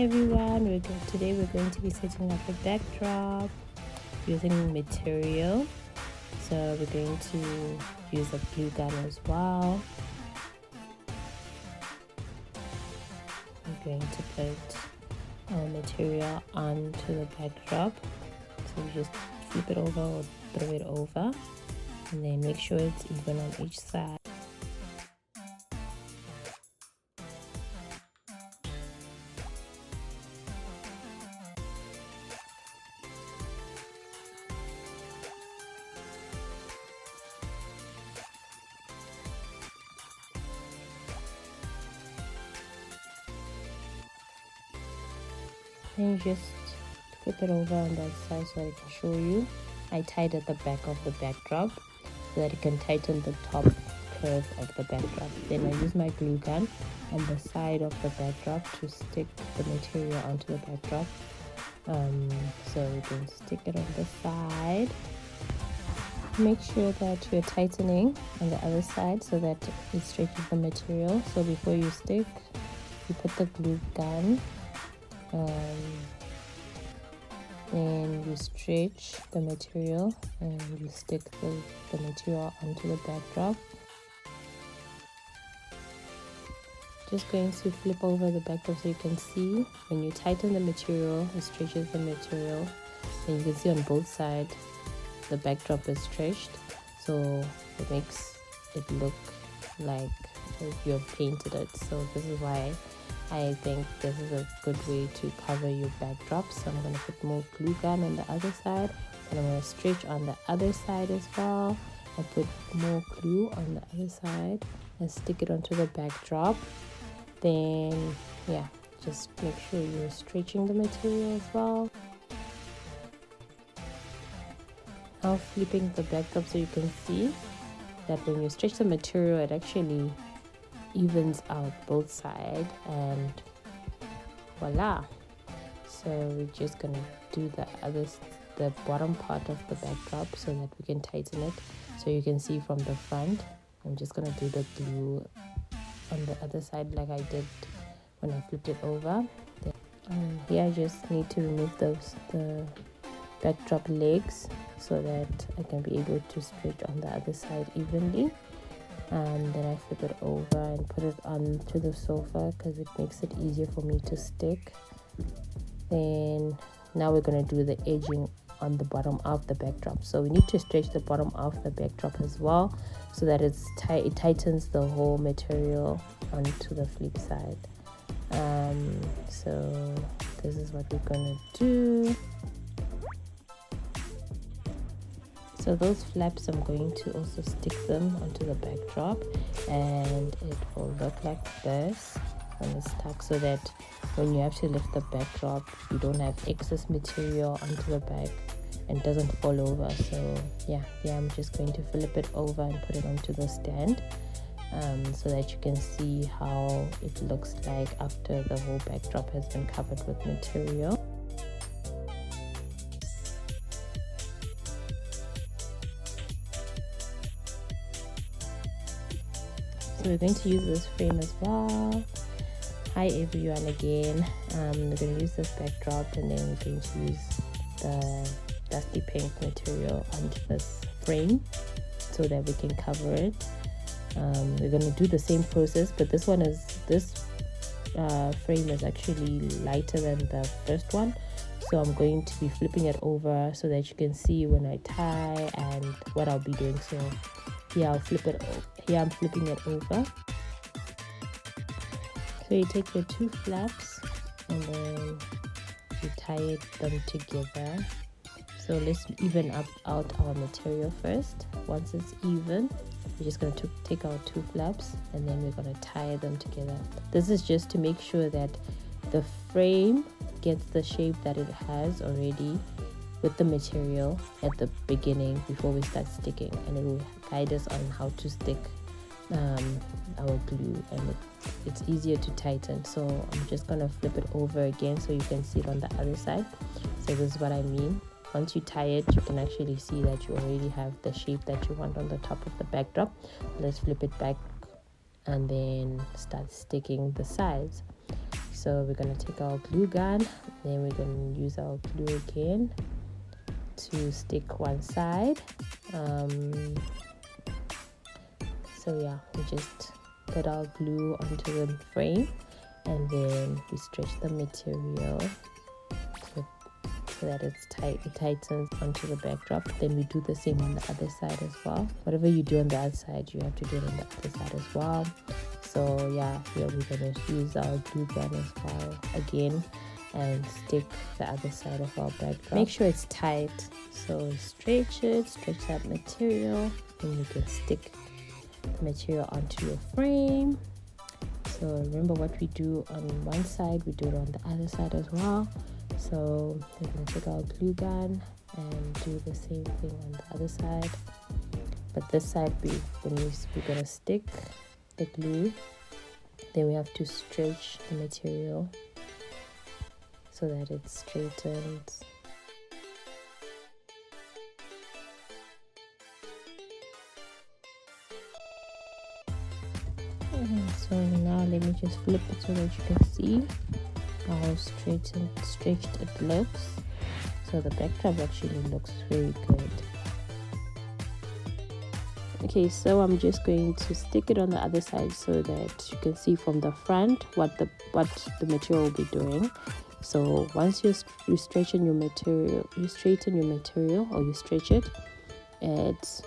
everyone, today we're going to be setting up a backdrop using material. So we're going to use a glue gun as well. We're going to put our material onto the backdrop. So you just flip it over or throw it over, and then make sure it's even on each side. Then you just flip it over on that side so I can show you. I tied at the back of the backdrop so that it can tighten the top curve of the backdrop. Then I use my glue gun on the side of the backdrop to stick the material onto the backdrop. So you can stick it on the side. Make sure that you're tightening on the other side so that it stretches the material. So before you stick, you put the glue gun, and you stretch the material and you stick the material onto the backdrop. Just going to flip over the backdrop so you can see when you tighten the material, it stretches the material, and you can see on both sides the backdrop is stretched, so it makes it look like you have painted it. So this is why I think this is a good way to cover your backdrop. So I'm going to put more glue gun on the other side, and I'm going to stretch on the other side as well. I put more glue on the other side and stick it onto the backdrop. Then yeah, just make sure you're stretching the material as well. Now flipping the backdrop so you can see that when you stretch the material, it actually evens out both sides, and voila. So we're just gonna do the bottom part of the backdrop so that we can tighten it. So you can see from the front, I'm just gonna do the glue on the other side like I did when I flipped it over. Here I just need to remove the backdrop legs so that I can be able to stretch on the other side evenly. And then I flip it over and put it onto the sofa because it makes it easier for me to stick. Then now we're going to do the edging on the bottom of the backdrop. So we need to stretch the bottom of the backdrop as well so that it tightens the whole material onto the flip side. So this is what we're going to do. So those flaps, I'm going to also stick them onto the backdrop, and it will look like this when it's stuck, so that when you have to lift the backdrop, you don't have excess material onto the back and it doesn't fall over. So yeah, I'm just going to flip it over and put it onto the stand, so that you can see how it looks like after the whole backdrop has been covered with material. So we're going to use this frame as well. Hi everyone again. We're going to use this backdrop, and then we're going to use the dusty pink material onto this frame so that we can cover it. We're going to do the same process, but this frame is actually lighter than the first one. So I'm going to be flipping it over so that you can see when I tie and what I'll be doing. So here I'm flipping it over. So you take your two flaps and then you tie them together. So let's even out our material first. Once it's even, we're just going to take our two flaps and then we're going to tie them together. This is just to make sure that the frame gets the shape that it has already with the material at the beginning before we start sticking, and it will guide us on how to stick our glue, and it's easier to tighten. So I'm just gonna flip it over again so you can see it on the other side. So this is what I mean. Once you tie it, you can actually see that you already have the shape that you want on the top of the backdrop. Let's flip it back and then start sticking the sides. So we're going to take our glue gun, then we're going to use our glue again to stick one side. So yeah, we just put our glue onto the frame, and then we stretch the material so that it's tight. It tightens onto the backdrop. Then we do the same on the other side as well. Whatever you do on the other side, you have to do it on the other side as well. So yeah, here we're going to use our glue gun as well again and stick the other side of our backdrop. Make sure it's tight. So stretch that material, and you can stick the material onto your frame. So remember, what we do on one side, we do it on the other side as well. So we're going to take our glue gun and do the same thing on the other side. But this side, we're going to stick the glue. Then we have to stretch the material so that it straightens. So now let me just flip it so that you can see how stretched it looks. So the backdrop actually looks very good. Okay, so I'm just going to stick it on the other side so that you can see from the front what the material will be doing. So once you straighten your material, or you stretch it, it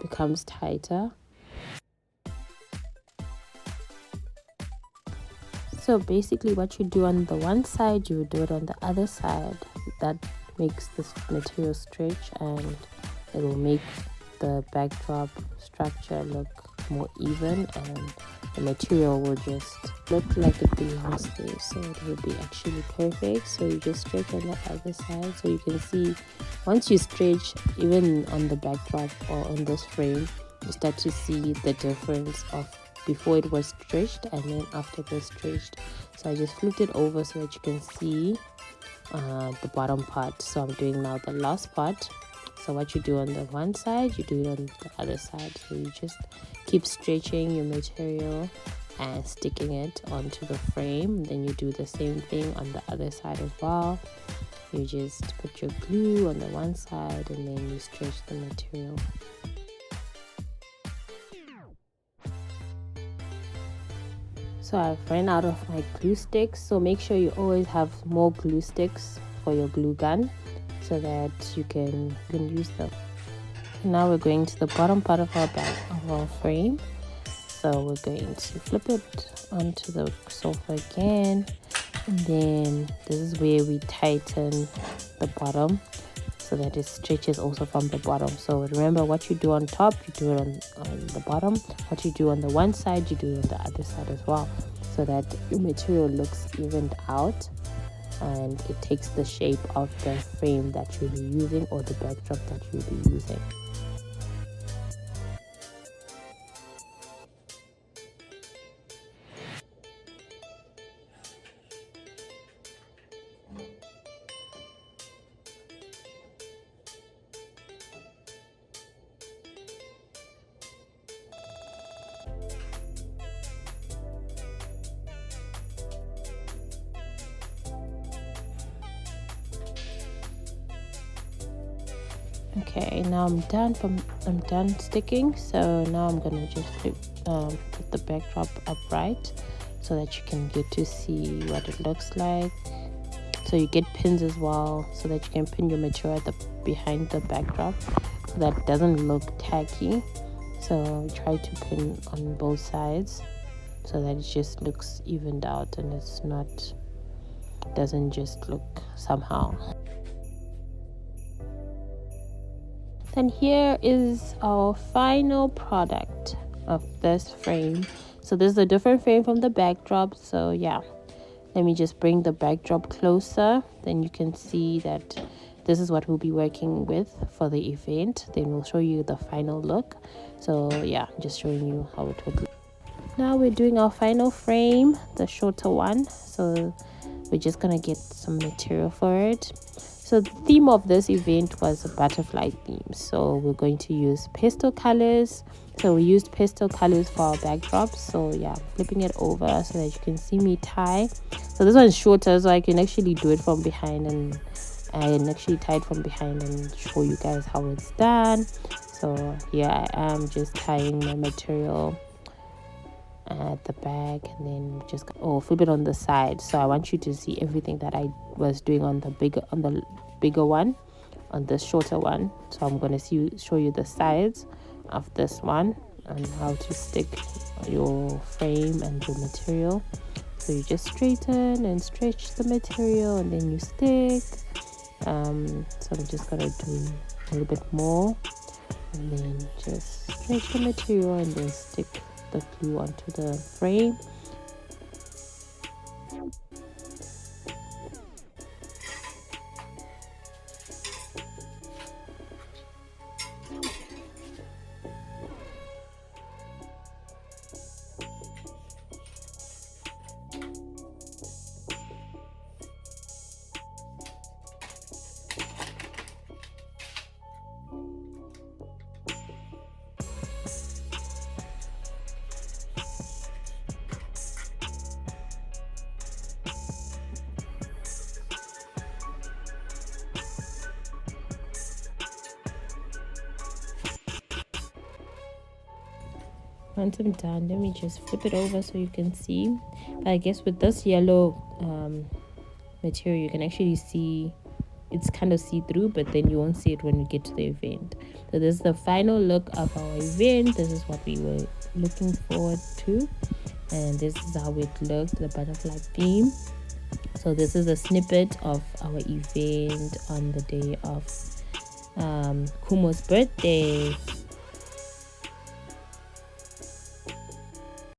becomes tighter. So basically what you do on the one side, you do it on the other side. That makes this material stretch, and it will make the backdrop structure look more even, and the material will just look like it belongs there. So it will be actually perfect. So you just stretch on the other side, so you can see once you stretch, even on the backdrop or on this frame, you start to see the difference of before it was stretched and then after it was stretched. So I just flipped it over so that you can see the bottom part. So I'm doing now the last part. So what you do on the one side, you do it on the other side. So you just keep stretching your material and sticking it onto the frame. Then you do the same thing on the other side as well. You just put your glue on the one side and then you stretch the material. So I've run out of my glue sticks, so make sure you always have more glue sticks for your glue gun so that you can use them. And now we're going to the bottom part of our frame. So we're going to flip it onto the sofa again, and then this is where we tighten the bottom so that it stretches also from the bottom. So remember, what you do on top, you do it on the bottom. What you do on the one side, you do it on the other side as well, so that your material looks evened out and it takes the shape of the frame that you'll be using or the backdrop that you'll be using. Okay, now I'm done sticking. So now I'm gonna just put the backdrop upright so that you can get to see what it looks like. So you get pins as well so that you can pin your material behind the backdrop so that it doesn't look tacky. So try to pin on both sides so that it just looks evened out and doesn't just look somehow. And here is our final product of this frame. So this is a different frame from the backdrop. So yeah, let me just bring the backdrop closer. Then you can see that this is what we'll be working with for the event. Then we'll show you the final look. So yeah, just showing you how it would look. Now we're doing our final frame, the shorter one. So we're just gonna get some material for it. So the theme of this event was a butterfly theme. So we're going to use pastel colors. So we used pastel colors for our backdrops. So yeah, flipping it over so that you can see me tie. So this one's shorter, so I can actually do it from behind, and I can actually tie it from behind and show you guys how it's done. So here I am just tying my material at the back, and then just flip it on the side. So I want you to see everything that I was doing on the bigger one, on the shorter one. So I'm going to show you the sides of this one and how to stick your frame and the material. So you just straighten and stretch the material, and then you stick. So I'm just gonna do a little bit more, and then just stretch the material and then stick the glue onto the frame. Once I'm done, let me just flip it over so you can see. But I guess with this yellow material, you can actually see it's kind of see-through, but then you won't see it when we get to the event. So this is the final look of our event. This is what we were looking forward to, and this is how it looked, the butterfly theme. So this is a snippet of our event on the day of Kumo's birthday.